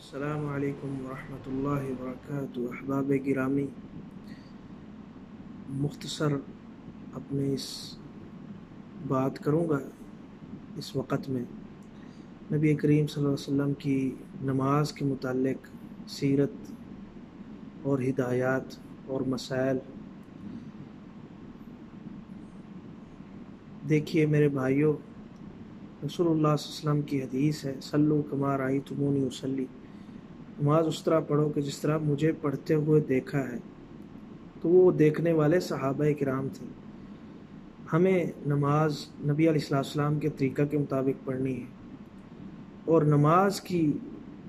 السلام علیکم ورحمۃ اللہ وبرکاتہ۔ احباب گرامی، مختصر اپنے اس بات کروں گا اس وقت میں نبی کریم صلی اللہ علیہ وسلم کی نماز کے متعلق سیرت اور ہدایات اور مسائل۔ دیکھیے میرے بھائیوں، رسول اللہ صلی اللہ علیہ وسلم کی حدیث ہے، صلو کما رأیتمونی اصلی، نماز اس طرح پڑھو کہ جس طرح مجھے پڑھتے ہوئے دیکھا ہے۔ تو وہ دیکھنے والے صحابہ کرام تھے۔ ہمیں نماز نبی علیہ السلام کے طریقہ کے مطابق پڑھنی ہے، اور نماز کی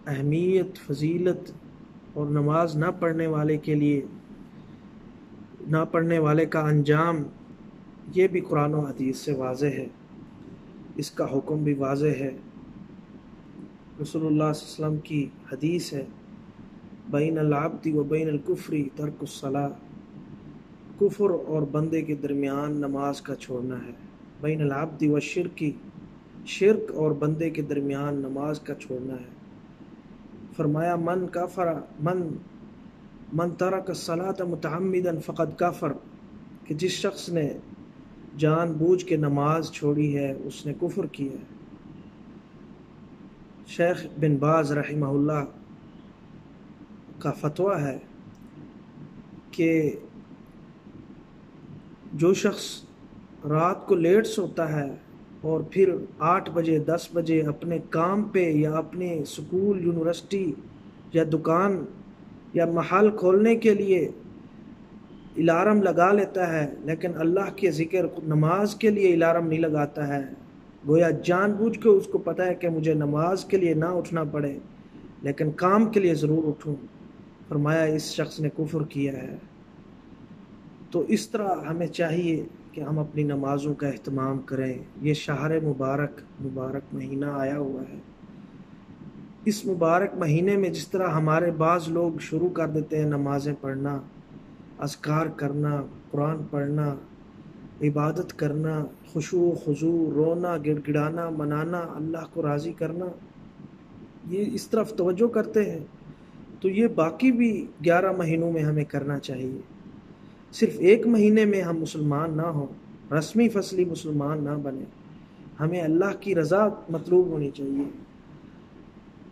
اہمیت، فضیلت اور نماز نہ پڑھنے والے کے لیے، نہ پڑھنے والے کا انجام، یہ بھی قرآن و حدیث سے واضح ہے، اس کا حکم بھی واضح ہے۔ رسول اللہ صلی اللہ علیہ وسلم کی حدیث ہے، بین العبد و بین الکفر ترک الصلاۃ، کفر اور بندے کے درمیان نماز کا چھوڑنا ہے۔ بین العبد و شرک، شرک اور بندے کے درمیان نماز کا چھوڑنا ہے۔ فرمایا من کفر من ترک الصلاۃ متعمدا فقد کفر، کہ جس شخص نے جان بوجھ کے نماز چھوڑی ہے اس نے کفر کیا ہے۔ شیخ بن باز رحمہ اللہ کا فتویٰ ہے کہ جو شخص رات کو لیٹ سوتا ہے اور پھر 8 بجے 10 بجے اپنے کام پہ یا اپنے سکول، یونیورسٹی یا دکان یا محل کھولنے کے لیے الارم لگا لیتا ہے، لیکن اللہ کے ذکر نماز کے لیے الارم نہیں لگاتا ہے، گویا جان بوجھ کے اس کو پتہ ہے کہ مجھے نماز کے لیے نہ اٹھنا پڑے لیکن کام کے لیے ضرور اٹھوں، فرمایا اس شخص نے کفر کیا ہے۔ تو اس طرح ہمیں چاہیے کہ ہم اپنی نمازوں کا اہتمام کریں۔ یہ شہر مبارک مہینہ آیا ہوا ہے، اس مبارک مہینے میں جس طرح ہمارے بعض لوگ شروع کر دیتے ہیں نمازیں پڑھنا، اذکار کرنا، قرآن پڑھنا، عبادت کرنا، خشوع و خضوع، رونا، گڑ گڑانا، منانا، اللہ کو راضی کرنا، یہ اس طرف توجہ کرتے ہیں، تو یہ باقی بھی 11 مہینوں میں ہمیں کرنا چاہیے۔ صرف ایک مہینے میں ہم مسلمان نہ ہوں، رسمی فصلی مسلمان نہ بنیں، ہمیں اللہ کی رضا مطلوب ہونی چاہیے۔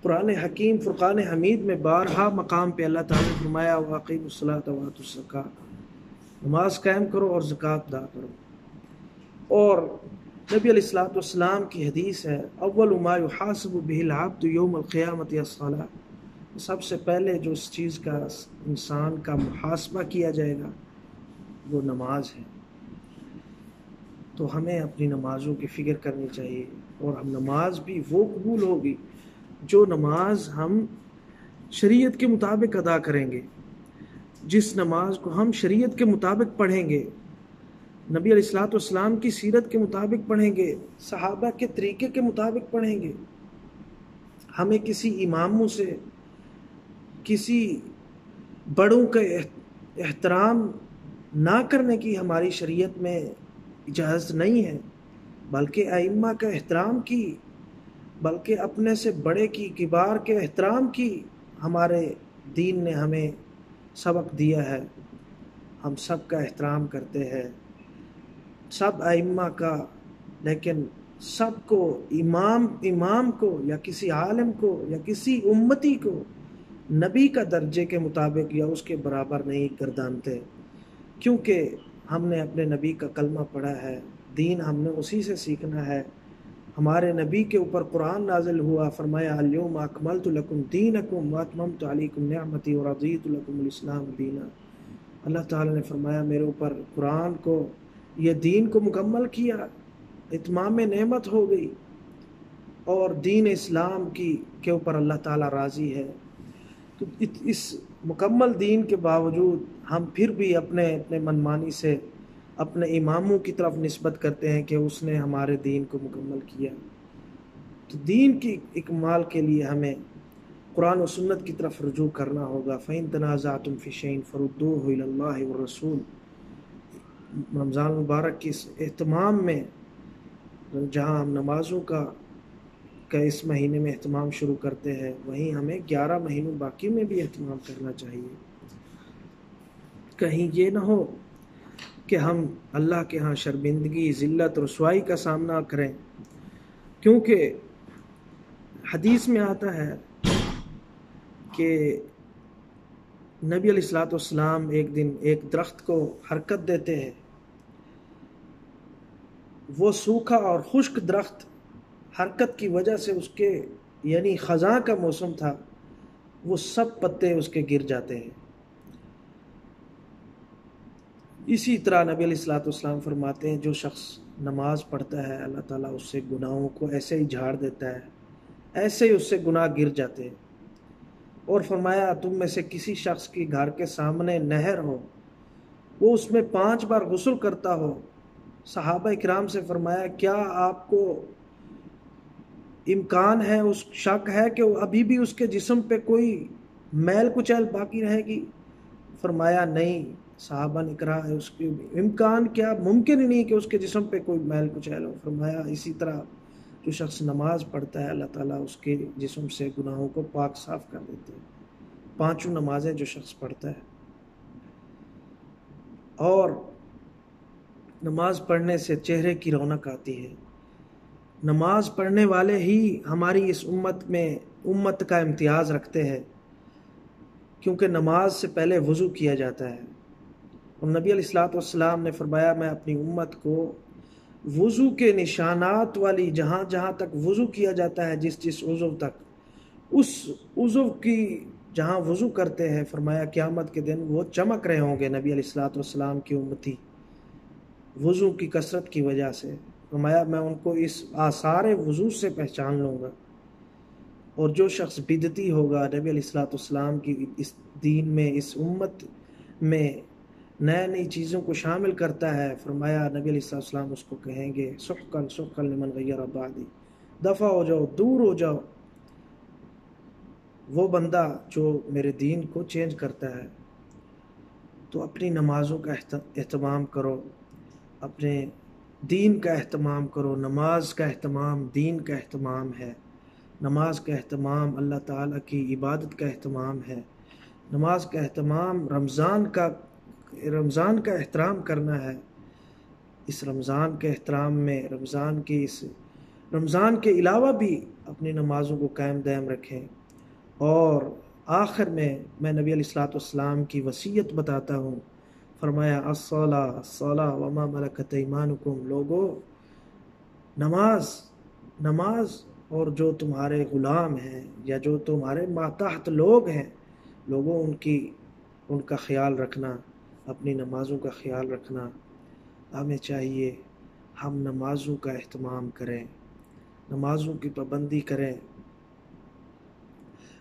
قرآن حکیم فرقان حمید میں بارہا مقام پہ اللہ تعالیٰ نے فرمایا وَأَقِیمُوا الصَّلَاةَ وَآتُوا الزَّکَاۃَ، نماز قائم کرو اور زکوٰۃ ادا کرو۔ اور نبی علیہ السلام کی حدیث ہے اول ما یحاسب بہ العبد یوم القیامۃ الصلاۃ، سب سے پہلے جو اس چیز کا انسان کا محاسبہ کیا جائے گا وہ نماز ہے۔ تو ہمیں اپنی نمازوں کی فکر کرنی چاہیے، اور ہم نماز بھی وہ قبول ہوگی جو نماز ہم شریعت کے مطابق ادا کریں گے، جس نماز کو ہم شریعت کے مطابق پڑھیں گے، نبی علیہ السلام کی سیرت کے مطابق پڑھیں گے، صحابہ کے طریقے کے مطابق پڑھیں گے۔ ہمیں کسی اماموں سے، کسی بڑوں کا احترام نہ کرنے کی ہماری شریعت میں اجازت نہیں ہے، بلکہ ائمہ کا احترام کی، بلکہ اپنے سے بڑے کی، کبار کے احترام کی ہمارے دین نے ہمیں سبق دیا ہے۔ ہم سب کا احترام کرتے ہیں، سب ائمہ کا، لیکن سب کو امام کو یا کسی عالم کو یا کسی امتی کو نبی کا درجے کے مطابق یا اس کے برابر نہیں گردانتے، کیونکہ ہم نے اپنے نبی کا کلمہ پڑھا ہے، دین ہم نے اسی سے سیکھنا ہے۔ ہمارے نبی کے اوپر قرآن نازل ہوا، فرمایا الیوم اکملت لکم دینکم واتممت علیکم نعمتی ورضیت لکم الاسلام دینا۔ اللہ تعالیٰ نے فرمایا میرے اوپر قرآن کو، یہ دین کو مکمل کیا، اتمام نعمت ہو گئی، اور دین اسلام کے اوپر اللہ تعالیٰ راضی ہے۔ تو اس مکمل دین کے باوجود ہم پھر بھی اپنے منمانی سے اپنے اماموں کی طرف نسبت کرتے ہیں کہ اس نے ہمارے دین کو مکمل کیا۔ تو دین کی اکمال کے لیے ہمیں قرآن و سنت کی طرف رجوع کرنا ہوگا۔ فَإِن تَنَازَعْتُمْ فِي شَيْءٍ فَرُدُّوهُ إِلَى اللَّهِ وَالرَّسُولِ۔ رمضان مبارک کے اس اہتمام میں جہاں ہم نمازوں کا کا اس مہینے میں اہتمام شروع کرتے ہیں، وہیں ہمیں 11 مہینوں باقی میں بھی اہتمام کرنا چاہیے۔ کہیں یہ نہ ہو کہ ہم اللہ کے ہاں شرمندگی، ذلت، رسوائی کا سامنا کریں، کیونکہ حدیث میں آتا ہے کہ نبی علیہ الصلوۃ والسلام ایک دن ایک درخت کو حرکت دیتے ہیں، وہ سوکھا اور خشک درخت حرکت کی وجہ سے اس کے یعنی خزاں کا موسم تھا، وہ سب پتے اس کے گر جاتے ہیں۔ اسی طرح نبی علیہ الصلوۃ والسلام فرماتے ہیں جو شخص نماز پڑھتا ہے اللہ تعالیٰ اس سے گناہوں کو ایسے ہی جھاڑ دیتا ہے، ایسے ہی اس سے گناہ گر جاتے ہیں۔ اور فرمایا تم میں سے کسی شخص کی گھر کے سامنے نہر ہو، وہ اس میں 5 بار غسل کرتا ہو۔ صحابہ اکرام سے فرمایا کیا آپ کو امکان ہے، اس شک ہے کہ ابھی بھی اس کے جسم پہ کوئی میل کچیل باقی رہے گی؟ فرمایا نہیں۔ صحابہ نے کہا اس کی امکان کیا، ممکن ہی نہیں کہ اس کے جسم پہ کوئی میل کچیل ہو۔ فرمایا اسی طرح جو شخص نماز پڑھتا ہے اللہ تعالیٰ اس کے جسم سے گناہوں کو پاک صاف کر دیتے ہیں۔ 5 نمازیں جو شخص پڑھتا ہے، اور نماز پڑھنے سے چہرے کی رونق آتی ہے۔ نماز پڑھنے والے ہی ہماری اس امت کا امتیاز رکھتے ہیں، کیونکہ نماز سے پہلے وضو کیا جاتا ہے۔ اور نبی علیہ الصلوۃ والسلام نے فرمایا میں اپنی امت کو وضو کے نشانات والی جہاں جہاں تک وضو کیا جاتا ہے، جس عضو تک، اس عضو کی جہاں وضو کرتے ہیں، فرمایا قیامت کے دن وہ چمک رہے ہوں گے نبی علیہ الصلوۃ والسلام کی امتی وضو کی کثرت کی وجہ سے۔ فرمایا میں ان کو اس آثار وضو سے پہچان لوں گا۔ اور جو شخص بدعتی ہوگا، نبی علیہ الصلوۃ والسلام کی اس دین میں، اس امت میں نئی چیزوں کو شامل کرتا ہے، فرمایا نبی علیہ الصلوۃ والسلام اس کو کہیں گے سحقا سحقا لمن غیر بعدی، دفع ہو جاؤ، دور ہو جاؤ وہ بندہ جو میرے دین کو چینج کرتا ہے۔ تو اپنی نمازوں کا اہتمام کرو، اپنے دین کا اہتمام کرو۔ نماز کا اہتمام دین کا اہتمام ہے، نماز کا اہتمام اللہ تعالیٰ کی عبادت کا اہتمام ہے، نماز کا اہتمام رمضان کا احترام کرنا ہے۔ اس رمضان کے احترام میں رمضان کے علاوہ بھی اپنی نمازوں کو قائم دائم رکھیں۔ اور آخر میں نبی علیہ الصلوۃ والسلام کی وصیت بتاتا ہوں۔ فرمایا الصلاۃ الصلاۃ وما ملکت ایمانکم، لوگو نماز اور جو تمہارے غلام ہیں یا جو تمہارے ماتحت لوگ ہیں، لوگوں ان کا خیال رکھنا، اپنی نمازوں کا خیال رکھنا۔ ہمیں چاہیے ہم نمازوں کا اہتمام کریں، نمازوں کی پابندی کریں۔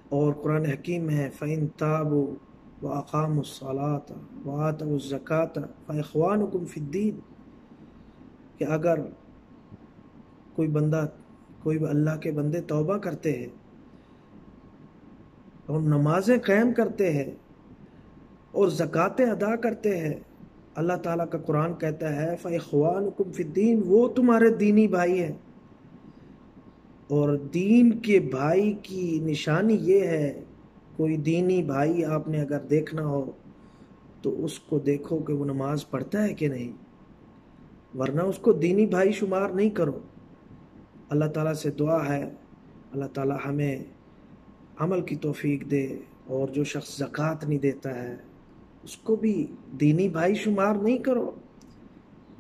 اور قرآن حکیم ہے فَإِن تَابُوا وَأَقَامُوا الصَّلَاةَ وَآتَوُا الزَّكَاةَ فَإِخْوَانُكُمْ فِي الدِّينِ، کہ اگر کوئی اللہ کے بندے توبہ کرتے ہیں اور نمازیں قائم کرتے ہیں اور زکاتیں ادا کرتے ہیں، اللہ تعالیٰ کا قرآن کہتا ہے فَإِخْوَانُكُمْ فِي الدِّينِ، وہ تمہارے دینی بھائی ہیں۔ اور دین کے بھائی کی نشانی یہ ہے، کوئی دینی بھائی آپ نے اگر دیکھنا ہو تو اس کو دیکھو کہ وہ نماز پڑھتا ہے کہ نہیں، ورنہ اس کو دینی بھائی شمار نہیں کرو۔ اللہ تعالیٰ سے دعا ہے اللہ تعالیٰ ہمیں عمل کی توفیق دے، اور جو شخص زکوٰۃ نہیں دیتا ہے اس کو بھی دینی بھائی شمار نہیں کرو۔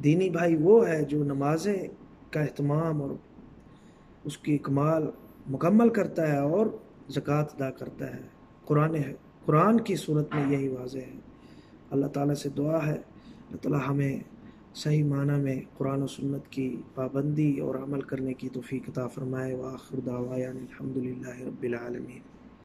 دینی بھائی وہ ہے جو نمازیں کا اہتمام اور اس کی مکمل کرتا ہے اور زکوٰۃ ادا کرتا ہے۔ قرآن کی صورت میں یہی واضح ہے۔ اللہ تعالیٰ سے دعا ہے اللہ تعالیٰ ہمیں صحیح معنی میں قرآن و سنت کی پابندی اور عمل کرنے کی توفیق عطا فرمائے۔ وآخر دعوانا الحمدللہ رب العالمین۔